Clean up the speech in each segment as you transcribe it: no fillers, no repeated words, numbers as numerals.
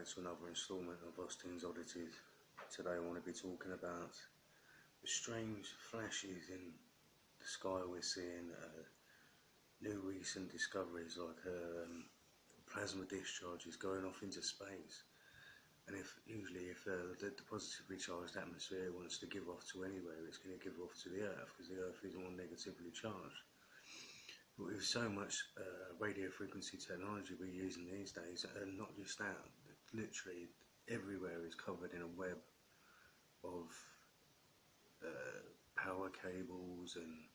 back to another instalment of Austin's Oddities. Today I want to be talking about the strange flashes in the sky we're seeing, new recent discoveries like plasma discharges going off into space. And if the positively charged atmosphere wants to give off to anywhere, it's going to give off to the Earth, because the Earth is more negatively charged. But with so much radio frequency technology we're using these days, and not just that, literally everywhere is covered in a web of power cables and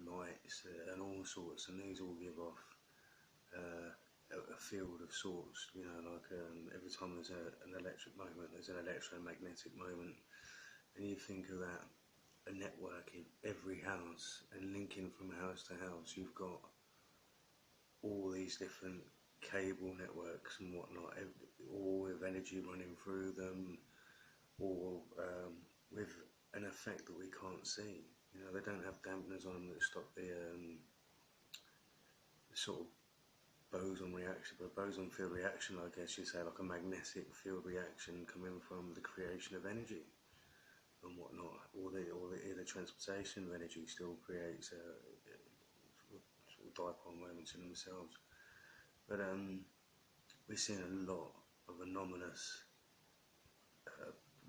lights and all sorts, and these all give off a field of sorts, you know, like every time there's an electric moment, there's an electromagnetic moment, and you think of that, a network in every house, and linking from house to house, you've got all these different cable networks and whatnot, all with energy running through them, all with an effect that we can't see. You know, they don't have dampeners on them that stop the sort of boson reaction, but boson field reaction, I guess you say, like a magnetic field reaction coming from the creation of energy and whatnot. Or the transportation of energy still creates sort of dipole moments in themselves. But we're seeing a lot of anomalous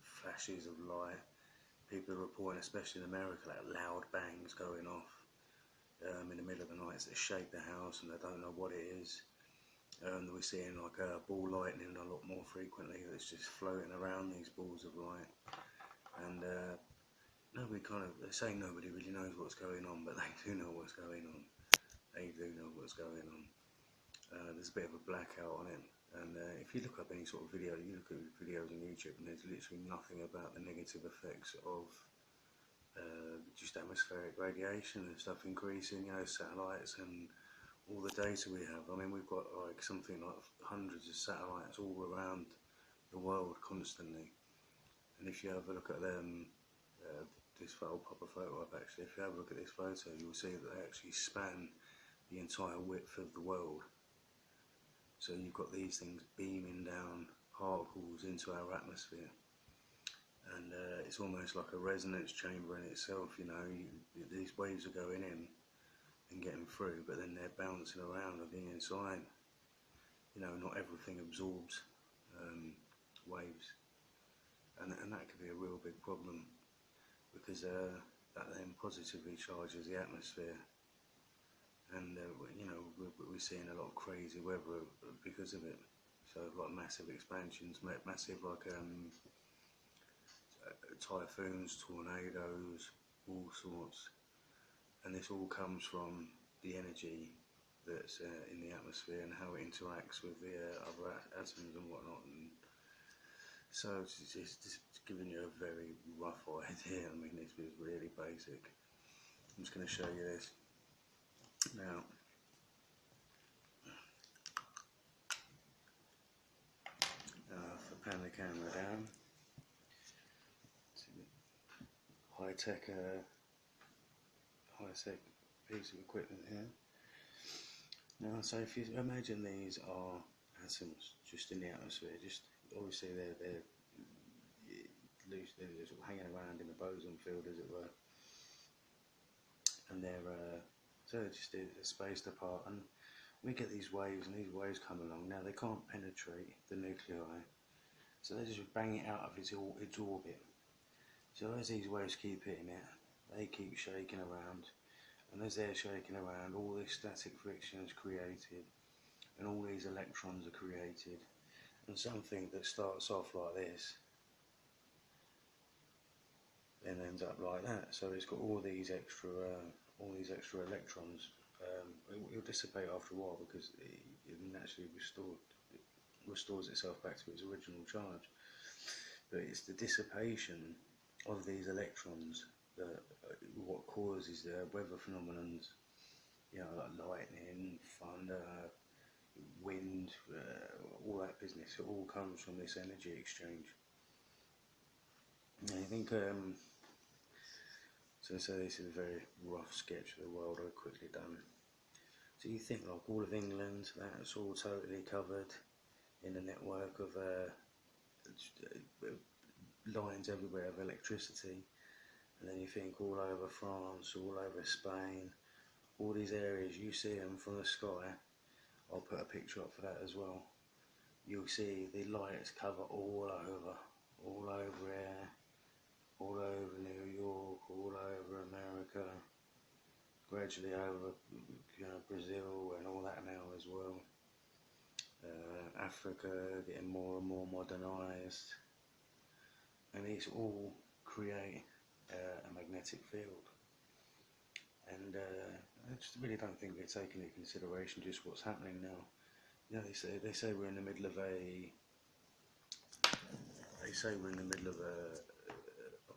flashes of light. People are reporting, especially in America, like loud bangs going off in the middle of the night that shake the house, and they don't know what it is. We're seeing like ball lightning a lot more frequently. That's just floating around, these balls of light, and they say nobody really knows what's going on, but they do know what's going on. They do know what's going on. There's a bit of a blackout on it, and if you look up any sort of video, you look at videos on YouTube, and there's literally nothing about the negative effects of just atmospheric radiation and stuff increasing, you know, satellites and all the data we have. I mean, we've got like something like hundreds of satellites all around the world constantly, and if you have a look at them, this photo, I'll pop a photo up actually, if you have a look at this photo, you'll see that they actually span the entire width of the world. So you've got these things beaming down particles into our atmosphere, and it's almost like a resonance chamber in itself. You know, these waves are going in and getting through, but then they're bouncing around on the inside. You know, not everything absorbs waves, and that could be a real big problem, because that then positively charges the atmosphere. And you know, we're seeing a lot of crazy weather because of it. So like massive expansions, massive like typhoons, tornadoes, all sorts. And this all comes from the energy that's in the atmosphere and how it interacts with the other atoms and whatnot. And so it's just giving you a very rough idea. I mean, this is really basic. I'm just going to show you this. Now, if I pan the camera down, high-tech piece of equipment here. Now, so if you imagine these are atoms just in the atmosphere, just obviously they're loose, they're sort of hanging around in the boson field, as it were, and they're so they're just spaced apart, and we get these waves, and these waves come along. Now they can't penetrate the nuclei, so they just bang it out of its orbit. So as these waves keep hitting it, they keep shaking around, and as they're shaking around, all this static friction is created, and all these electrons are created, and something that starts off like this then ends up like that. So it's got all these extra electrons. It'll dissipate after a while, because it naturally restores itself back to its original charge. But it's the dissipation of these electrons that what causes the weather phenomenons, you know, like lightning, thunder, wind, all that business. It all comes from this energy exchange. And I think so this is a very rough sketch of the world I've quickly done. So you think like all of England, that's all totally covered in a network of lines everywhere of electricity, and then you think all over France, all over Spain, all these areas, you see them from the sky. I'll put a picture up for that as well. You'll see the lights cover all over here, all over New York, all over America, gradually over, Brazil and all that now as well. Africa getting more and more modernised, and these all create a magnetic field. And I just really don't think we're taking into consideration just what's happening now. They say we're in the middle of a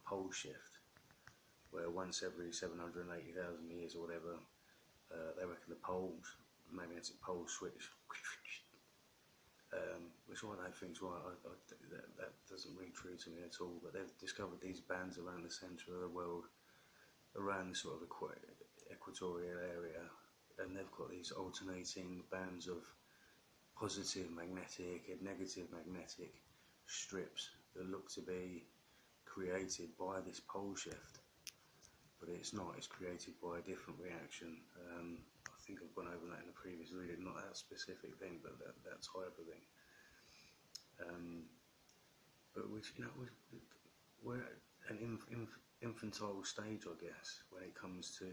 pole shift, where once every 780,000 years or whatever, they reckon the magnetic poles switch. Which I don't think's right. That doesn't ring true to me at all. But they've discovered these bands around the centre of the world, around the sort of equatorial area, and they've got these alternating bands of positive magnetic and negative magnetic strips that look to be created by this pole shift, but it's not. It's created by a different reaction. I think I've gone over that in a previous video, not that specific thing, but that type of thing. But we're at an infantile stage, I guess, when it comes to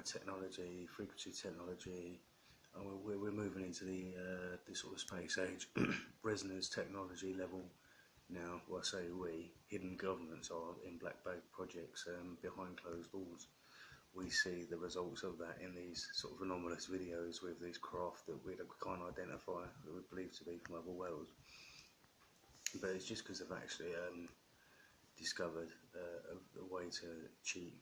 technology, frequency technology. And we're moving into the sort of space age resonance technology level now. Well, I say we, hidden governments are in black bag projects behind closed doors. We see the results of that in these sort of anomalous videos with these craft that we can't identify, that we believe to be from other worlds. But it's just because they've actually discovered a way to cheat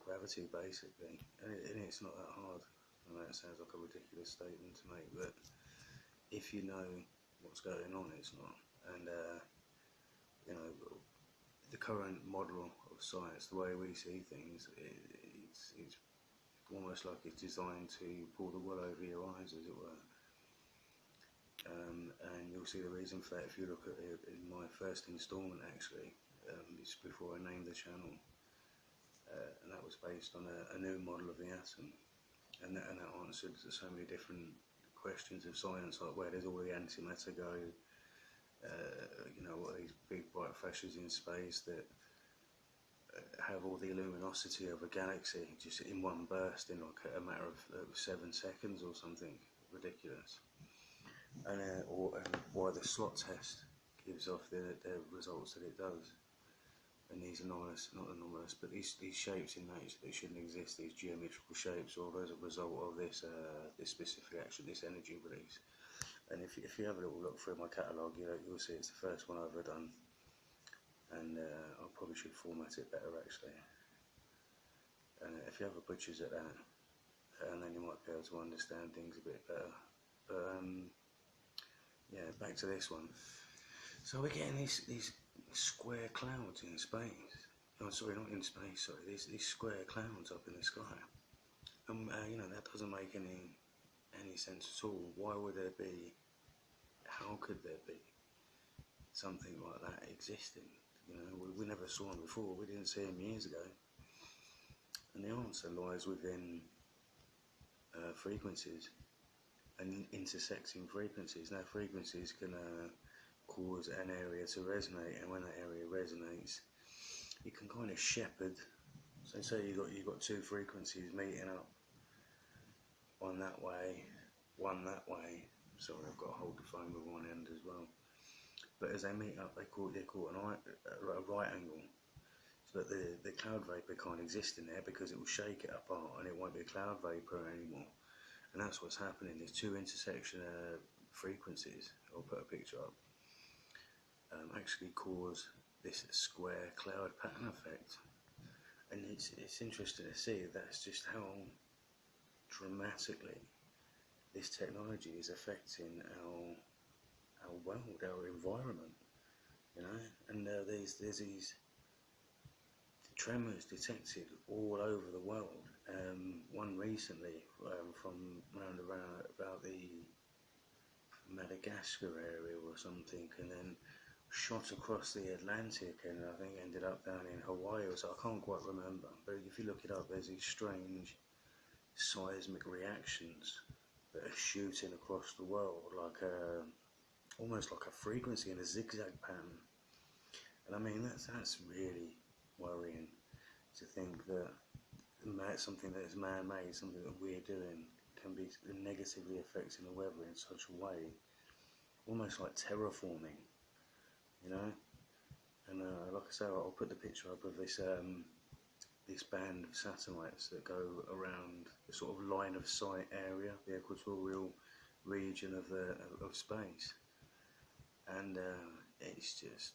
gravity, basically, and it's not that hard. I know it sounds like a ridiculous statement to make, but if you know what's going on, it's not. And the current model of science, the way we see things, it's almost like it's designed to pull the wool over your eyes, as it were. And you'll see the reason for that if you look at it in my first instalment, actually. It's before I named the channel, and that was based on a new model of the atom, and that answered so many different questions of science, like where does all the antimatter go? What are these big bright flashes in space that have all the luminosity of a galaxy just in one burst in like a matter of 7 seconds or something ridiculous, and why the slot test gives off the results that it does. And these anomalous, not anomalous, but these shapes in nature that shouldn't exist, these geometrical shapes, all as a result of this specific action, this energy release. And if you have a little look through my catalogue, you'll see it's the first one I've ever done. And I probably should format it better, actually. And if you have a butcher's at that, and then you might be able to understand things a bit better. But yeah, back to this one. So we're getting these square clouds in space. Oh, sorry, not in space. Sorry, these square clouds up in the sky. That doesn't make any sense at all. Why would there be? How could there be something like that existing? We never saw them before. We didn't see them years ago. And the answer lies within frequencies and intersecting frequencies. Now, frequencies can cause an area to resonate, and when that area resonates, you can kind of shepherd. So say you got two frequencies meeting up, one that way, one that way. Sorry, I've got to hold the phone with one end as well. But as they meet up, they call it a right angle, so that the cloud vapor can't exist in there because it will shake it apart and it won't be a cloud vapor anymore. And that's what's happening. There's two intersection frequencies. I'll put a picture up. Actually cause this square cloud pattern effect, and it's interesting to see that's just how dramatically this technology is affecting our world, our environment, and there's these tremors detected all over the world. One recently from round about the Madagascar area or something, and then shot across the Atlantic, and I think ended up down in Hawaii or so. I can't quite remember, but if you look it up, there's these strange seismic reactions that are shooting across the world, like almost like a frequency in a zigzag pattern. And I mean, that's really worrying to think that something that is man-made, something that we're doing, can be negatively affecting the weather in such a way, almost like terraforming, you know. And like I say, I'll put the picture up of this band of satellites that go around the sort of line of sight area, the equatorial region of space, and it's just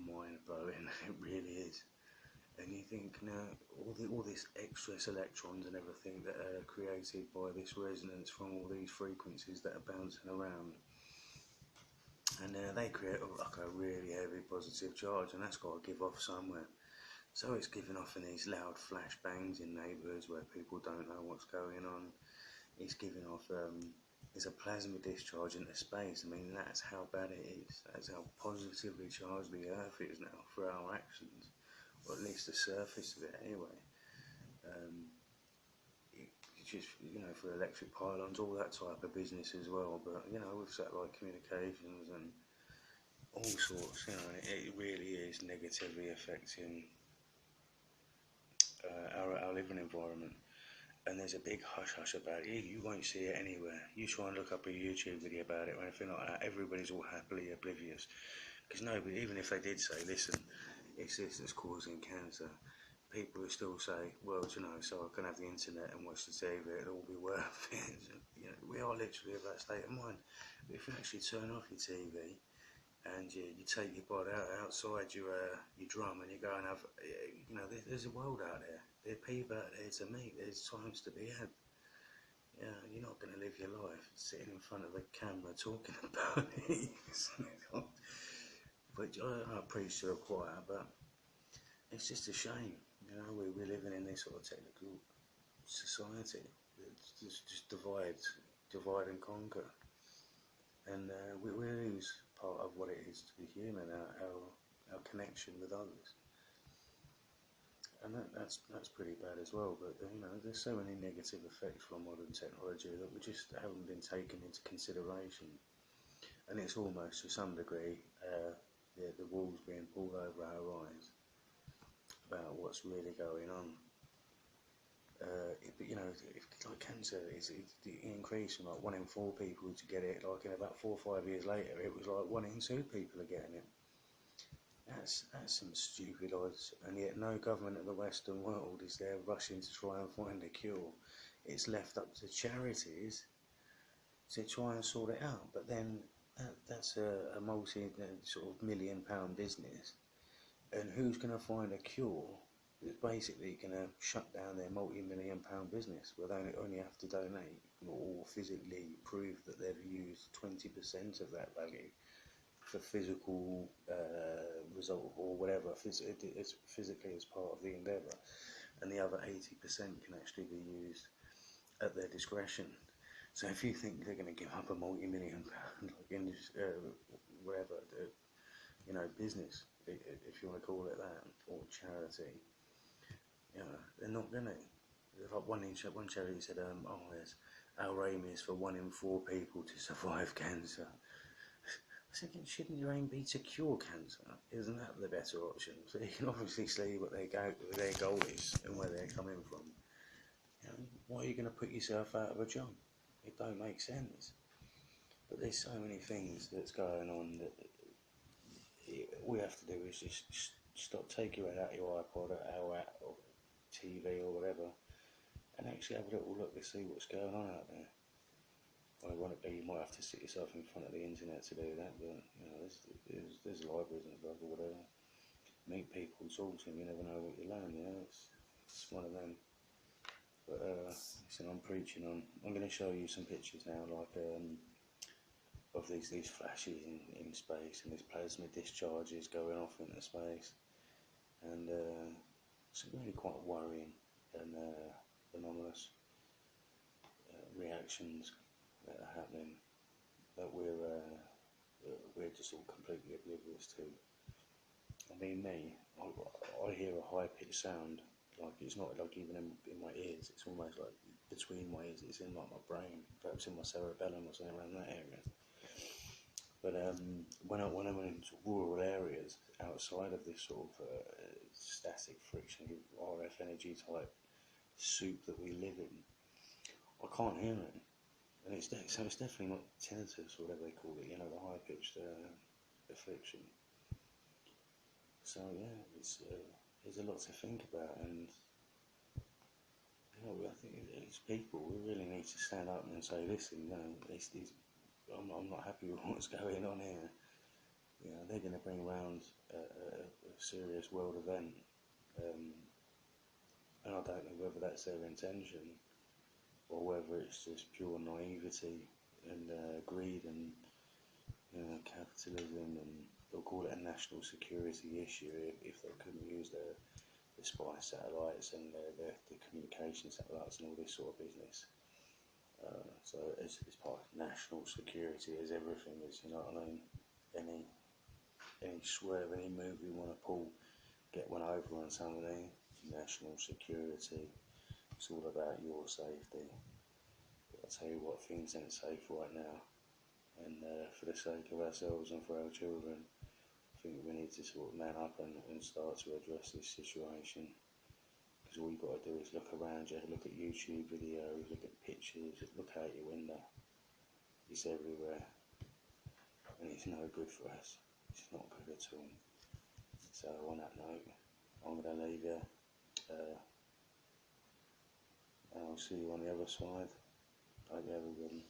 mind blowing. It really is. And you think now all this excess electrons and everything that are created by this resonance from all these frequencies that are bouncing around, and they create like a really heavy positive charge, and that's got to give off somewhere. So it's giving off in these loud flash bangs in neighbourhoods where people don't know what's going on. It's giving off it's a plasma discharge into space. I mean, that's how bad it is. That's how positively charged the Earth is now for our actions, or at least the surface of it anyway. Just, you know, for electric pylons, all that type of business as well. But you know, with satellite communications and all sorts, you know, it really is negatively affecting our living environment. And there's a big hush-hush about it. You won't see it anywhere. You try and look up a YouTube video about it or anything like that, everybody's all happily oblivious. Because nobody, even if they did say, listen, it's this that's causing cancer, people will still say, well, you know, so I can have the internet and watch the TV, it'll all be worth it. You know, we are literally of that state of mind. But if you actually turn off your TV and you take your body outside your drum and you go and have, you know, there's a world out there. There are people out there to meet. There's times to be had. Yeah, you're not going to live your life sitting in front of a camera talking about it. But I preach to the choir, but it's just a shame. You know, we're living in this sort of technical society that just divide and conquer, and we lose part of what it is to be human, our connection with others, and that's pretty bad as well. But you know, there's so many negative effects from modern technology that we just haven't been taken into consideration, and it's almost to some degree the walls being pulled over our eyes about what's really going on. But you know, like cancer is increasing, like 1 in 4 people to get it. Like in about 4 or 5 years later, it was like 1 in 2 people are getting it. That's some stupid odds, and yet no government of the Western world is there rushing to try and find a cure. It's left up to charities to try and sort it out. But then that's a multi sort of £1 million business. And who's going to find a cure that's basically going to shut down their multi-million-pound business? Well, they only have to donate or physically prove that they've used 20% of that value for physical result or whatever, physically as part of the endeavour. And the other 80% can actually be used at their discretion. So if you think they're going to give up a multi-million-pound, whatever, you know, business, if you want to call it that, or charity, you know, they're not going to. Like one charity said, our aim is for 1 in 4 people to survive cancer. I was thinking, shouldn't your aim be to cure cancer? Isn't that the better option? So you can obviously see what their goal is and where they're coming from. You know, why are you going to put yourself out of a job? It don't make sense. But there's so many things that's going on that all we have to do is just stop, take your head out of your iPod or TV or whatever, and actually have a little look to see what's going on out there. Ironically, you might have to sit yourself in front of the internet to do that, but you know, there's libraries and stuff or whatever. Meet people, talk to them, you never know what you learn. You know, it's one of them. But listen, I'm preaching on. I'm going to show you some pictures now, like of these flashes in space and these plasma discharges going off into space, and it's really quite worrying and anomalous reactions that are happening. that we're just all completely oblivious to. I mean, I hear a high pitched sound, like it's not like even in my ears, it's almost like between my ears, it's in like my brain, perhaps in my cerebellum or something around that area. But when I went into rural areas outside of this sort of static friction, RF energy type soup that we live in, I can't hear it. And so it's definitely not tinnitus or whatever they call it, the high pitched affliction. So yeah, there's a lot to think about, and I think as people we really need to stand up and say, listen, I'm not happy with what's going on here. They're going to bring around a serious world event, and I don't know whether that's their intention or whether it's just pure naivety and greed and capitalism, and they'll call it a national security issue if they couldn't use the spy satellites and the communication satellites and all this sort of business. So it's part of national security, as everything is, you know what I mean? Any swerve, any move you want to pull, get one over on somebody, national security. It's all about your safety. But I'll tell you what, things ain't safe right now. And for the sake of ourselves and for our children, I think we need to sort of man up and start to address this situation. Because all you've got to do is look around you, look at YouTube videos, look at pictures, look out your window. It's everywhere. And it's no good for us. It's not good at all. So on that note, I'm going to leave you. And I'll see you on the other side. Hope you have a good one.